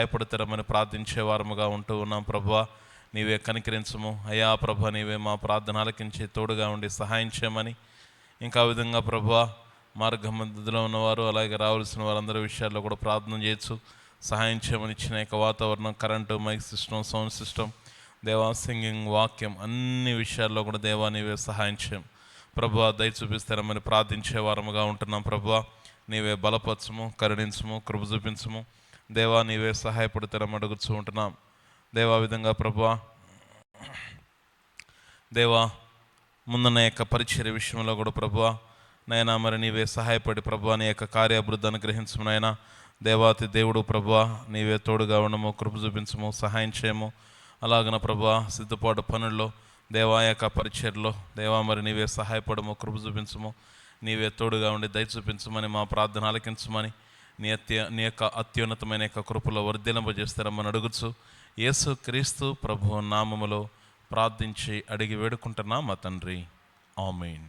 భయపడతారమని ప్రార్థించే వారముగా ఉంటూ ఉన్నాం. ప్రభువా, నీవే కనికరించము అయ్యా. ప్రభా, నీవే మా ప్రార్థన ఆలకించి తోడుగా ఉండి సహాయం చేయమని, ఇంకా విధంగా ప్రభువా మార్గ మధ్యలో ఉన్నవారు అలాగే రావాల్సిన వారందరి విషయాల్లో కూడా ప్రార్థన చేయొచ్చు, సహాయం చేయమని ఇచ్చిన యొక్క వాతావరణం, current, mic system, sound system, దేవా సింగింగ్, వాక్యం అన్ని విషయాల్లో కూడా దేవా నీవే సహాయం చేయం. ప్రభువా, దయ చూపిస్తారమని ప్రార్థించే వారముగా ఉంటున్నాం. ప్రభువా, నీవే బలపరచము, కరుణించము, కృప చూపించము దేవా. నీవే సహాయపడతారని అడుగుతూ ఉంటున్నాం దేవా. విధంగా ప్రభువా, దేవా ముందున్న యొక్క పరిచర్య విషయంలో కూడా ప్రభువా నైనా మరి నీవే సహాయపడి ప్రభువా నీ యొక్క కార్యాభివృద్ధి అనుగ్రహించము నైనా. దేవాతి దేవుడు ప్రభువా నీవే తోడుగా ఉండము, కృప చూపించము, సహాయం చేయము. అలాగన ప్రభువా సిద్ధపాటు పనుల్లో దేవా యొక్క పరిచర్లో దేవా మరి నీవే సహాయపడము, కృప చూపించము, నీవే తోడుగా ఉండి దయ చూపించమని మా ప్రార్థన ఆలకించమని నీ యొక్క అత్యున్నతమైన యొక్క కృపలో వర్ధిల్లింపజేస్తారమ్మని అడుగుచు యేసు క్రీస్తు ప్రభు నామములో ప్రార్థించి అడిగి వేడుకుంటున్నా మా తండ్రి, ఆమేన్.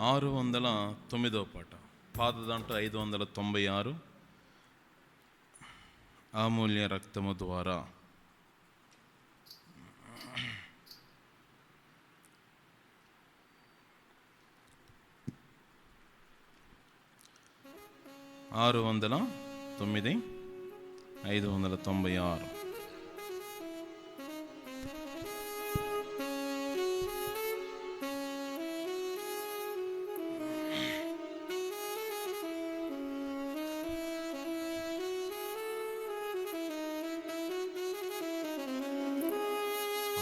ఆరు 609వ పాట, పాత దాంట్లో 596, అమూల్య రక్తము ద్వారా. ఆరు 609, 596.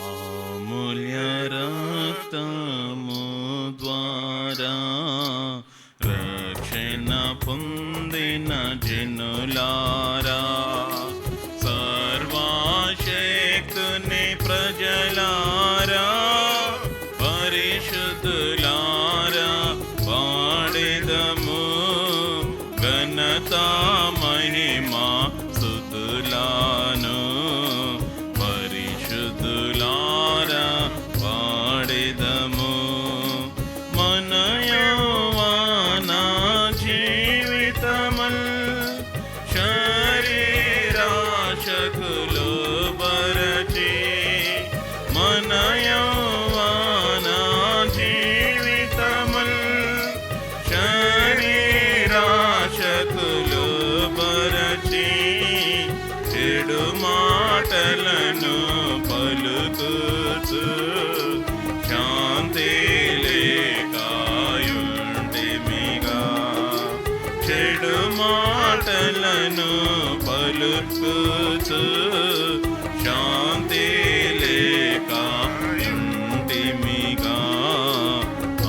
అమూల్య రక్తము ద్వారా రక్షణ పొందిన జనులారా, సర్వశక్తుని ప్రజలారా, పరిశుద్ధులారా, పాడెదము ఘనత మహిమా స్తుతులను. పరిశుద్ధులారా పాడెదము మన యౌవన జీవితమల్ శరీరాశకులు బరచి. మన యౌవన జీవితమల్ శరీరాశకులు బరచి. చెడు మాటలను పలుకుచు శాంతి లేకాయుంటిమిగా. చెడు మాటలను పలుకుచు శాంతి లేకాయుంటిమిగా.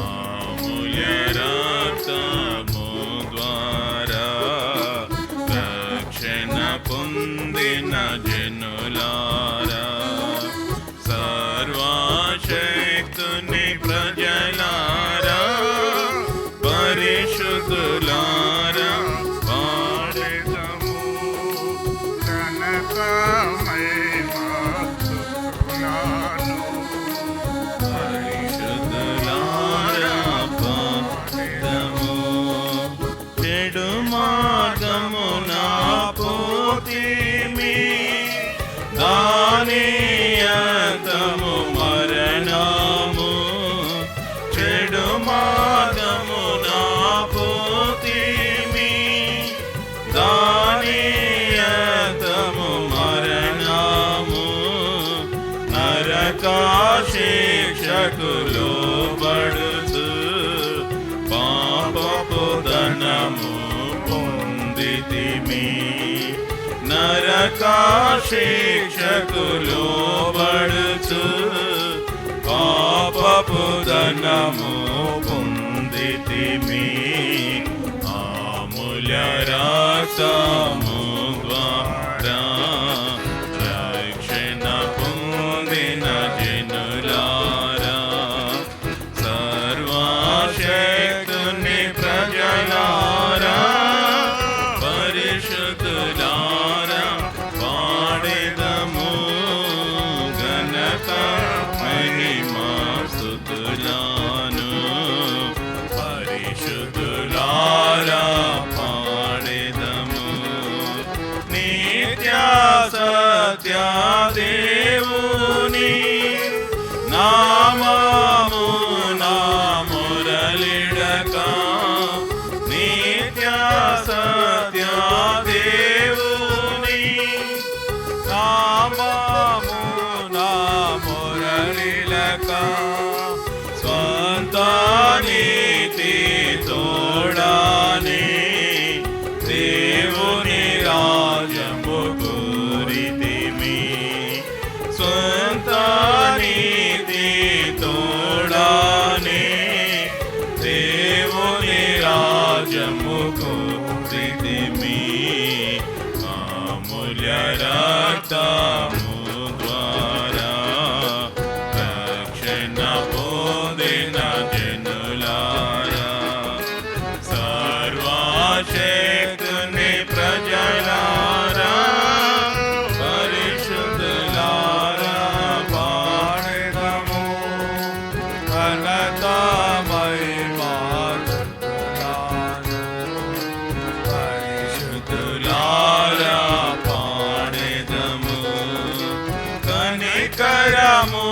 అమూల్య రక్తము ద్వారా రక్షణ పొందిన జనులారా, సర్వశక్తుని ప్రజలారా, పరిశుద్ధులారా, పాడెదము ఘనత మహిమా స్తుతులను. పరిశుద్ధులారా పాడెదము. చెడు మార్గమున పోతిమి, దాని అంతము మరణము. చెడు మార్గమున పోతిమి, దాని అంతము మరణము. నరక శిక్షకులు పడుతూ పాపపు ధనము పొందితిమి. నరక శిక్షకులు పడుతూ పాప పాపపు ధనము పొందితిమి, అమూల్య రక్తము ద్వారా రక్షణ పొందిన జనులారా, సర్వశక్తుని ప్రజలారా, పరిశుద్ధులారా, పాడెదము ఘనత మహిమా స్తుతులను. పరిశుద్ధులారా పాడెదము నిత్య సత్య దేవుని నామము నా మురళిడక, నిత్య సత్య దేవుని నామము నా మురళిడక, స్వంత నీతి తోడానే దేవుని రాజము కోరితిమి, స్వంత నీతి తోడానే దేవుని రాజము కోరితిమి, అమూల్య రక్తము ద్వారా రక్షణ పొందిన జనులారా, సర్వశక్తుని ప్రజలారా, పరిశుద్ధులారా, పాడెదము ఘనత మహిమా స్తుతులను. పరిశుద్ధులారా పాడెదము కనికరము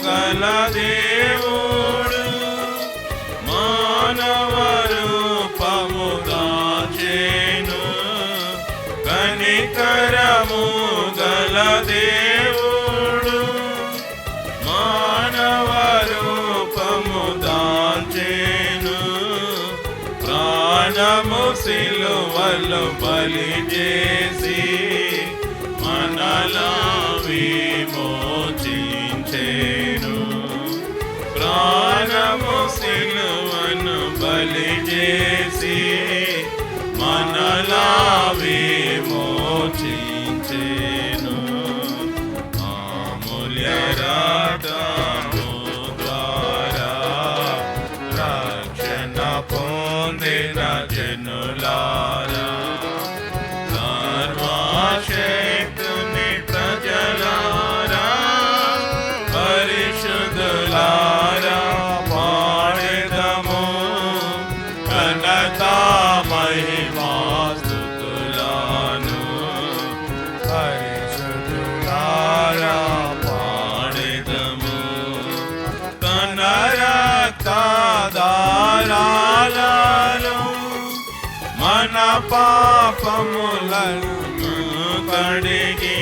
గల దేవుడు, మానవ రూపము దాచెను, కనికరము గల దేవుడు, మానవ రూపము దాచెను, ప్రాణము సిలువలో బలి చేసి మనలా విమోచించెను, ప్రాణము సిలువను బలి చేసి మనలా విమోచించెను, అమూల్య రక్తము ద్వారా రక్షణ పొందిన జనులారా, సర్వశక్తుని ప్రజలారా, పరిశుద్ధులారా, పాడెదము ఘనత మహిమా స్తుతులను. పరిశుద్ధులారా పాడెదము తన రక్తధారాలలో మన పాపములను కడిగి,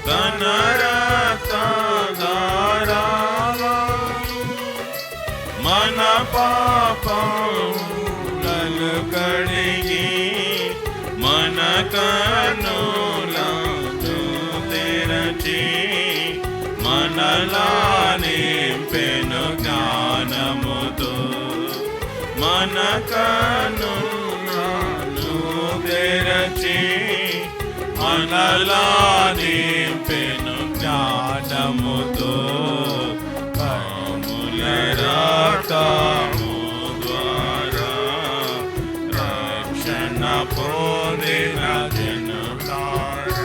తన రక్తధారాలలో మన పాపములను కడిగి, మన కన్నులను తెరచి మనలా నింపెను జ్ఞానముతో, మన కన్నులను తెరచి మనలా నింపెను జ్ఞానముతో, అమూల్య రక్తము ద్వారా రక్షణ పొందిన జనులారా,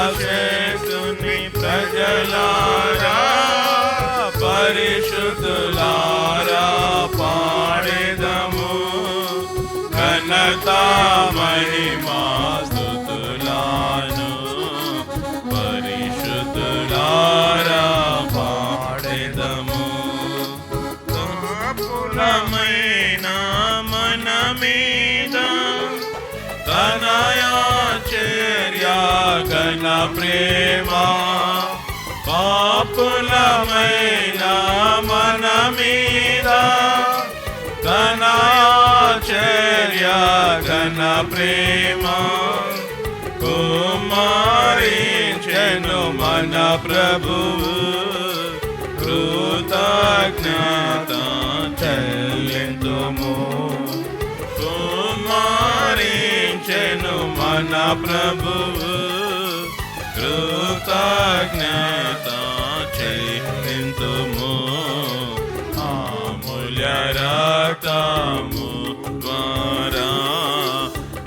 సర్వశక్తుని ప్రజలారా, పరిశుద్ధులారా, పాడెదము ఘనత మహిమా స్తుతులను. పరిశుద్ధులారా పాడెదము పాపులమైన మన మీద తన ఆశ్చర్య ఘన ప్రేమ, పాపులమైన మన మీద తన ఆశ్చర్య ఘన ప్రేమ, కుమారించెను మన ప్రభువు కృతజ్ఞత చెల్లింతుము. కుమారించెను మన ప్రభువు, కృతజ్ఞత చెల్లింతుము. అమూల్య రక్తము ద్వారా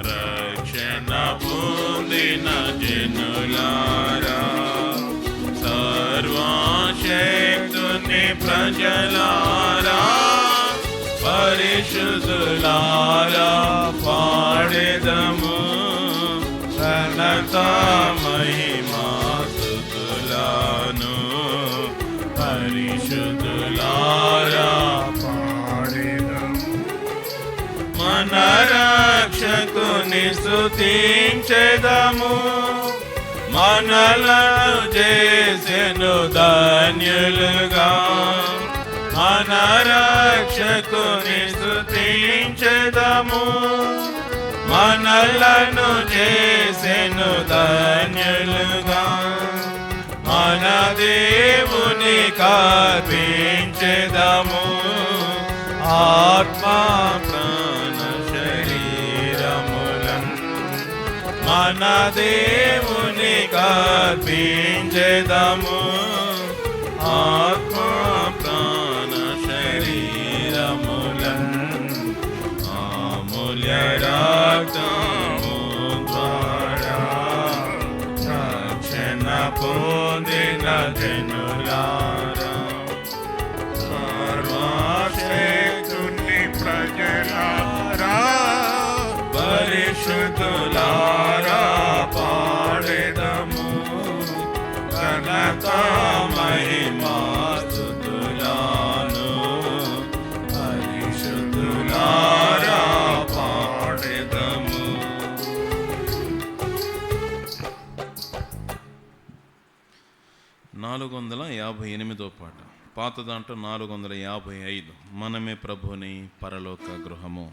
రక్షణ పొందిన జనులారా, సర్వశక్తుని ప్రజలారా, పరిశుద్ధులారా పాడెదము ఘనత మహిమా స్తుతులను. పరిశుద్ధులారా పాడెదము మన రక్షకుని స్తుతించెదము. మనలను చేసెను ధన్యులుగా, మన రక్షకుని స్తుతించెదము. మనలను చేసెను ధన్యులుగా, మన దేవుని కర్పించెదము. ఆత్మ ప్రాణ శరీరములను మన దేవుని కర్పించెదము. ఆత్మ ప్రాణ శరీరములను అమూల్య రక్తము ద్వారా రక్షణ పొందిన జనులారా, సర్వశక్తుని ప్రజలారా, పరిశుద్ధులారా పాడెదము ఘనత మహిమా స్తుతులను. పరిశుద్ధులారా పాడెదము. నాలుగొందల 58వ పాట. పాత దాంట్లో 455. మనమే ప్రభుని పరలోక గృహము.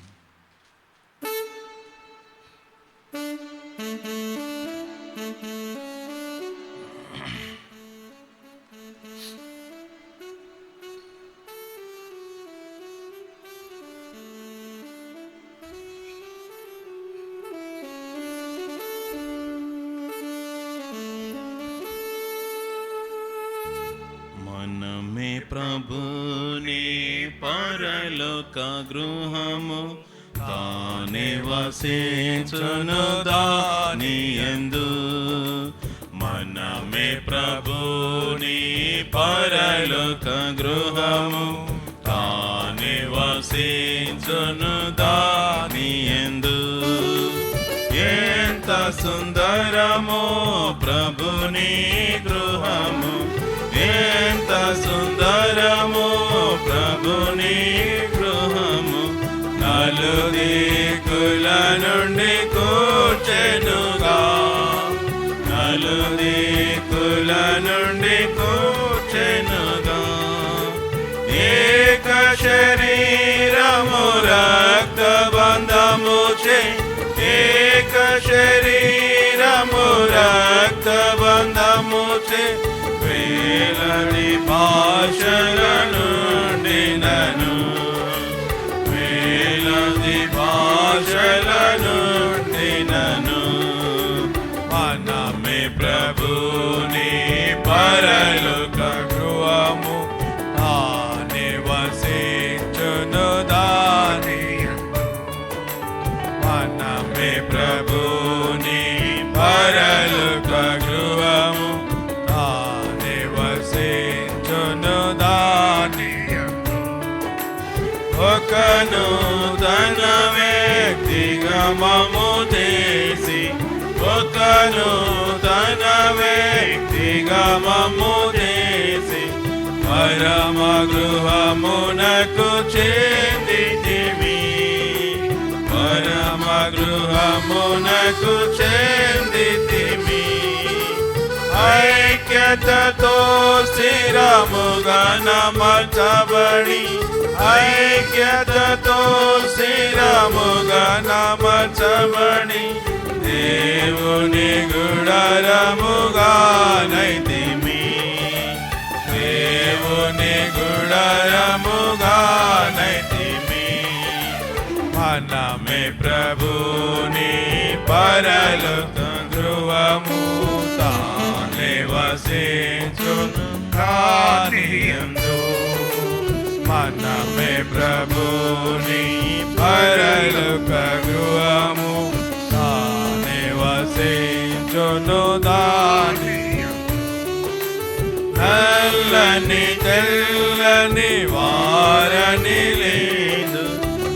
మనమే ప్రభుని పరలోక గృహము, తానే వసించును దానియందు. మనమే ప్రభుని పరలోక గృహము, తానే వసించును దానియందు. ఎంత సుందరమో ప్రభుని గృహము, ఎంత సుందరమో ప్రభుని గృహము. నలుదిక్కుల నుండి కూర్చెనుగా, నలుదిక్కుల నుండి కూర్చెనుగా. ఏక శరీరము రక్తబంధము చే, ఏక శరీరము రక్తబంధము చే, వేలని భాషల నుండి నను, వేలని భాషల నుండి నను. మనమే ప్రభుని పరలోక గృహము, తానే వసించును దానియందు. మనమే ప్రభుని పరలోక గృహము, తానే వసించును దానియందు. ఒక నూతన వ్యక్తిగమము చేసి, ఒక నూతన వ్యక్తిగమము చేసి, పరమ గృహమునకు చెందితిమి, పరమ గృహమునకు చెందితిమి. ఐక్యతతో స్థిరముగా నమర్చబడి, ఐక్యతతో స్థిరముగా నమర్చబడి, దేవుని గుడారముగా నైతిమి, దేవుని దేవుని గుడారముగా నైతిమి. మనమే ప్రభుని పరలోక గృహము తానే వసించును కానియందు. మనమే ప్రభుని పరలోక గృహము తానే వసించును దాని. నల్లని తెల్లని వారని లేదు,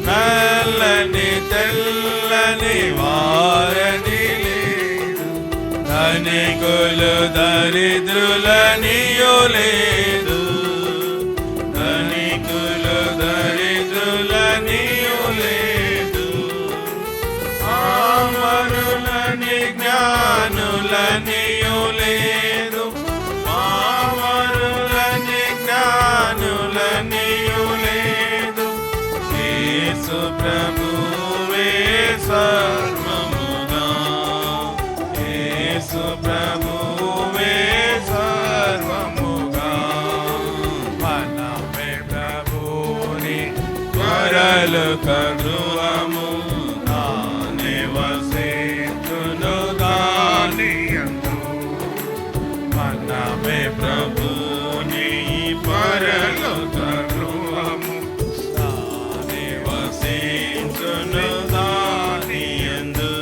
నల్లని తెల్లని వారని లేదు. ధనికులు దరిద్రులనియు లేదు, ధనికులు దరిద్రులనియు లేదు. అమరులని జ్ఞానులనియు లేదు, అమరులని జ్ఞానులనియు లేదు. యేసు ప్రభువే సర్వముగా, యేసు ప్రభువే సర్వముగా. మనమే ప్రభుని పరలోక గృహము తానే వసించును దానియందు. మనమే ప్రభుని పరలోక గృహము తానే వసించును దానియందు.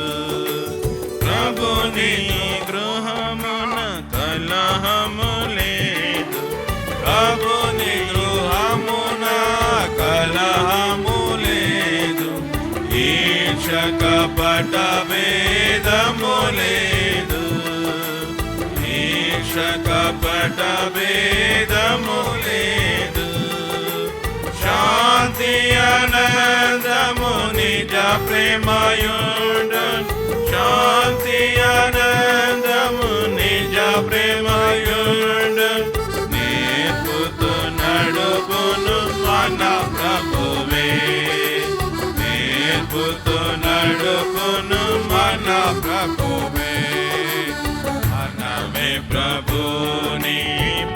ప్రభుని గృహమున కలహము లేదు, ప్రభుని గృహమున కలహము లేదు. ఈర్ష్య కపట భేదము లేదు, ఈర్ష్య కపట భేదము లేదు. శాంతి ఆనందము నిజ ప్రేమయుండు, శాంతి ఆనందము నిజ ప్రేమయుండు. నేర్పుతూ నడుపును మన ప్రభువే, నేర్పుతూ నడుపును మన ప్రభువే. మనమే ప్రభుని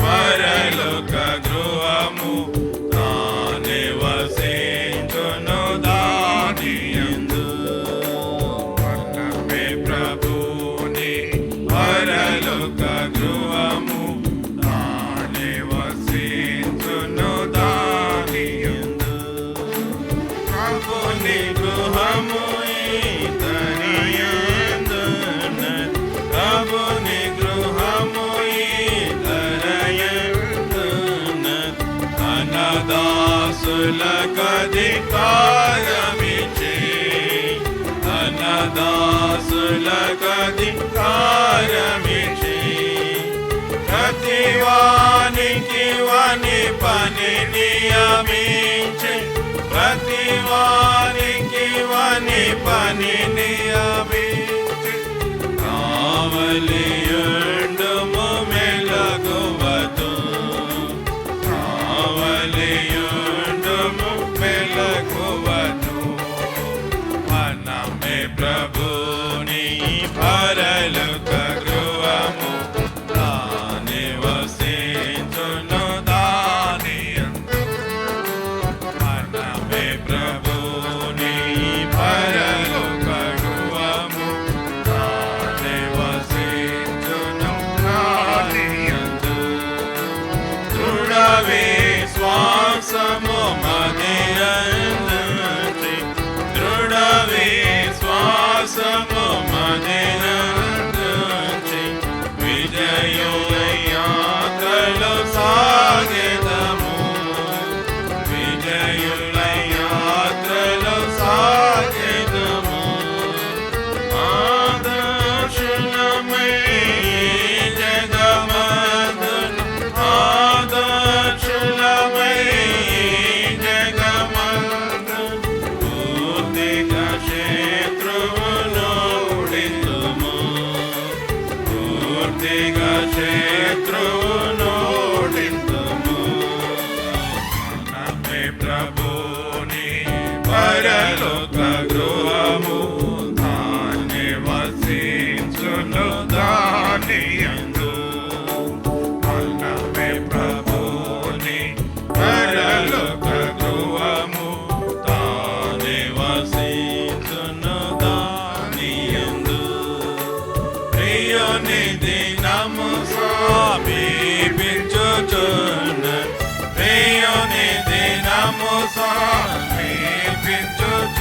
పరలోక గృహము తానే వసించును దానియందు. మనమే ప్రభుని పరలోక గృహము తానే వసించును దానియందు. ప్రభుని గృహము ఇతనియందున్నది, ప్రభుని గృహము ఇతనియందున్నది. అనాదాసులకధికారమిచ్చే, అనాదాసులకధికారమిచ్చే. ప్రతివానికి వాని పని నియమించే, ప్రతివానికి వాని పని నియమించే. కావలియుండుము మెలకువతో, కావలియుండుము మెలకువతో. మనమే ప్రభుని పరలోక గృహము తానే వసించును దానియందు. మనమే ప్రభుని పరలోక గృహము తానే వసించును దానియందు. దృఢ విశ్వాసము మదినందుంచి, దృఢ విశ్వాసము మదినందుంచి. విజయుల యాత్రలో సాగెదము, విజయుల యాత్రలో సాగెదము. ఆదర్శనమై జగమందును, ఆదర్శనమై జగమందును. పూర్తిగా శత్రువునోడింతుము, పూర్తిగా శత్రువునోడింతుము. మనమే ప్రభుని పరలోక గృహము తానే వసించును దానియందు. మనమే ప్రభుని మరణము సమీపించుచున్న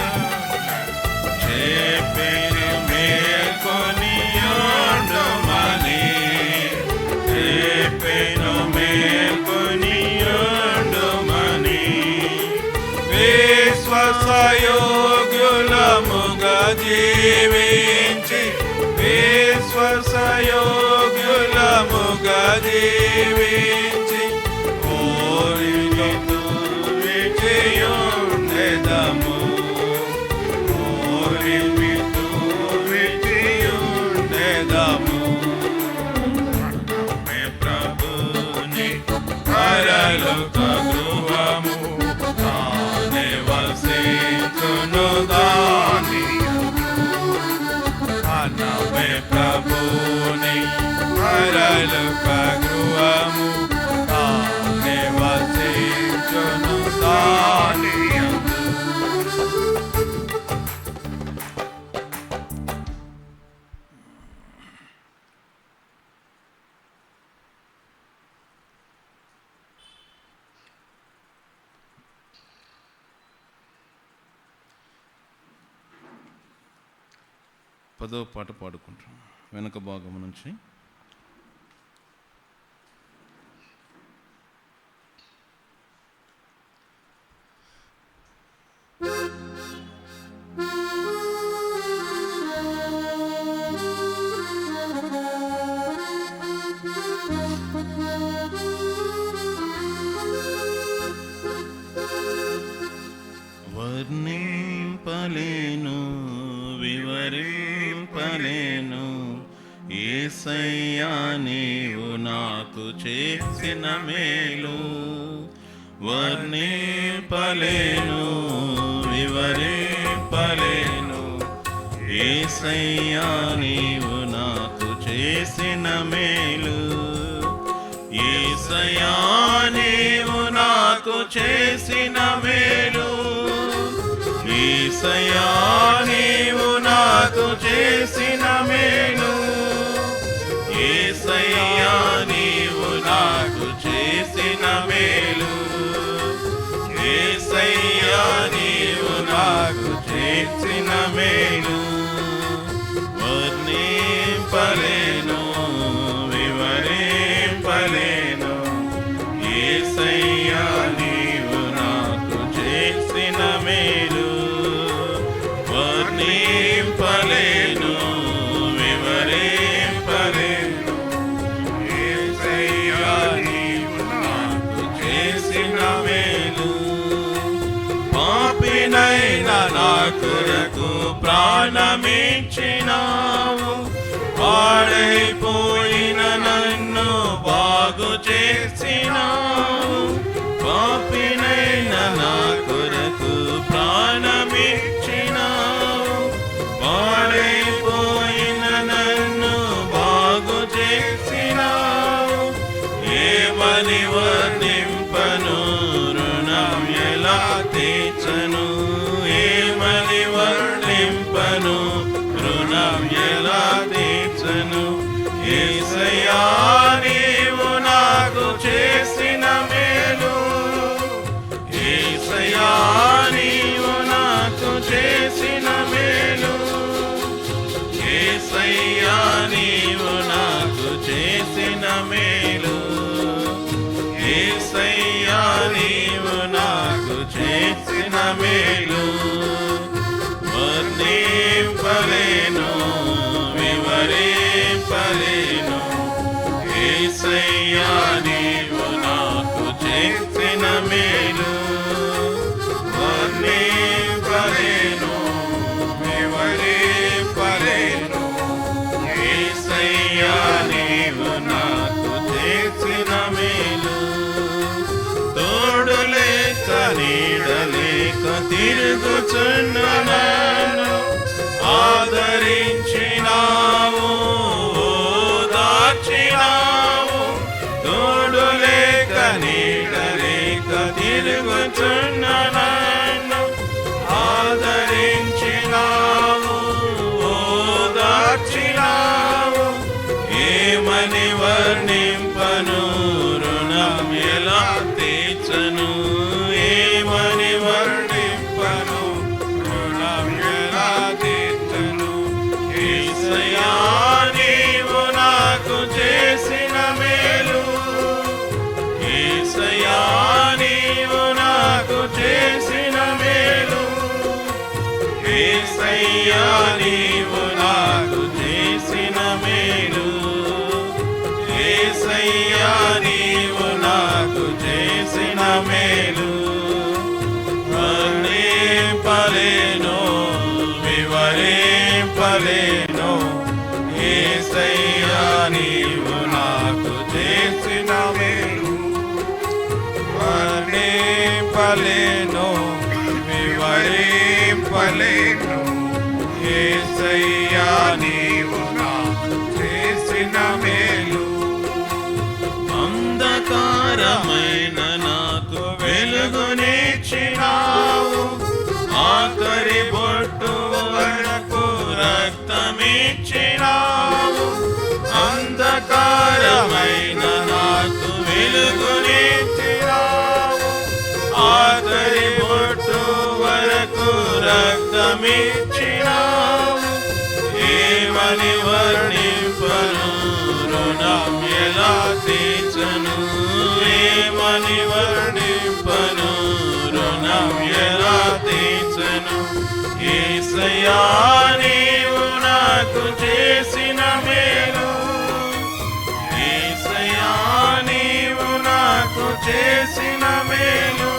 చెప్పిన మేల్కొని యుండుమని చెప్పిన మేల్కొని యుండుమని విశ్వాసయోగ్యులముగా జీవించి విశ్వాసయోగ్యులముగా జీవించి కోరికతో విజయుండెదము కోరికతో విజయుండెదము మే ప్రభుని పరలోక గృహము తానే వసించును దాని మే ప్రభుని పరలోక గృహము తానే వసించును దాని పదో పాట పాడుకుంటాం వెనుక భాగం నుంచి. వర్ణింపలేను వివరింపలేను యేసయ్యా నీవు నాకు చేసిన మేలు. వర్ణింపలేను వివరింపలేను యేసయ్యా నీవు నాకు చేసిన మేలు. యేసయ్యా నీవు నాకు చేసిన మేలు. యేసయ్యా నీవు నాకు చేసిన మేలు. యేసయ్యా నీవు నాకు చేసిన మేలు. యేసయ్యా నీవు నాకు చేసిన మేలు. వర్ణింపలేను వివరింపలేను యేసయ్యా నీవు నాకు చేసిన మేలు. వర్ణింపలేను వివరింపలేను యేసయ్యా నీవు నాకు చేసిన మేలు. పాపినైన నా కొరకు ప్రాణమిచ్చినావు. పాడైపోయిన నన్ను బాగు చేసినావు. పాపినైన నా కొరకు ప్రాణమిచ్చినావు. పాడైపోయిన నన్ను బాగు చేసినావు. ఏమని వర్ణింపను రుణం ఎలా తీర్చను. ఏమని వర్ణింపను రుణం ఎలా తీర్చను. యేసయ్యా నీవు నాకు చేసిన మేలు. యేసయ్యా నీవు నాకు చేసిన మేలు. యేసయ్యా నీవు నాకు చేసిన మేలు. యేసయ్యా నీవు నాకు చేసిన మేలు. వర్ణింపలేను వివరింపలేను యేసయ్యా నీవు నాకు చేసిన మేలు. వర్ణింపలేను వివరింపలేను యేసయ్యా నీవు నాకు చేసిన మేలు. తోడు లేక నీడలేక తిరుగుచున్న నన్ను ఆదరించినావు ఓదార్చినావు. తోడు లేక నీడలేక తిరుగుచున్న నన్ను ఆదరించినావు ఓదార్చినావు. ఏమని వర్ణింపను రుణం ఎలా తీర్చను. ఏమని వర్ణింపలేను వివరింపలేను యేసయ్యా నీవు నాకు చేసిన మేలు. అంధకారమైన నాకు వెలుగునిచ్చినావు, ఆఖరి బొట్టు వరకు రక్తమిచ్చినావు. అంధకారమైన నాకు వెలుగునిచ్చినావు, ఆఖరి బొట్టు వరకు రక్తమిచ్చినావు. ఏమని వర్ణింపను రుణం ఎలా తీర్చను, ఏమని వర్ణింపను రుణం ఎలా తీర్చను. యేసయ్యా నీవు నాకు చేసిన మేలు, యేసయ్యా నీవు నాకు చేసిన మేలు,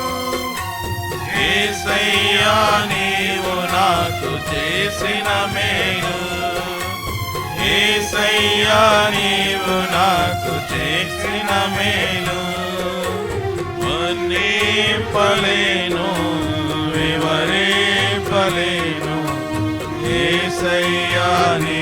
యేసయ్యా నీవు నాకు చేసిన మేలు, యేసయ్యా నీవు నాకు చేసిన మేలు. వర్ణింపలేను వివరింపలేను యేసయ్యా నీ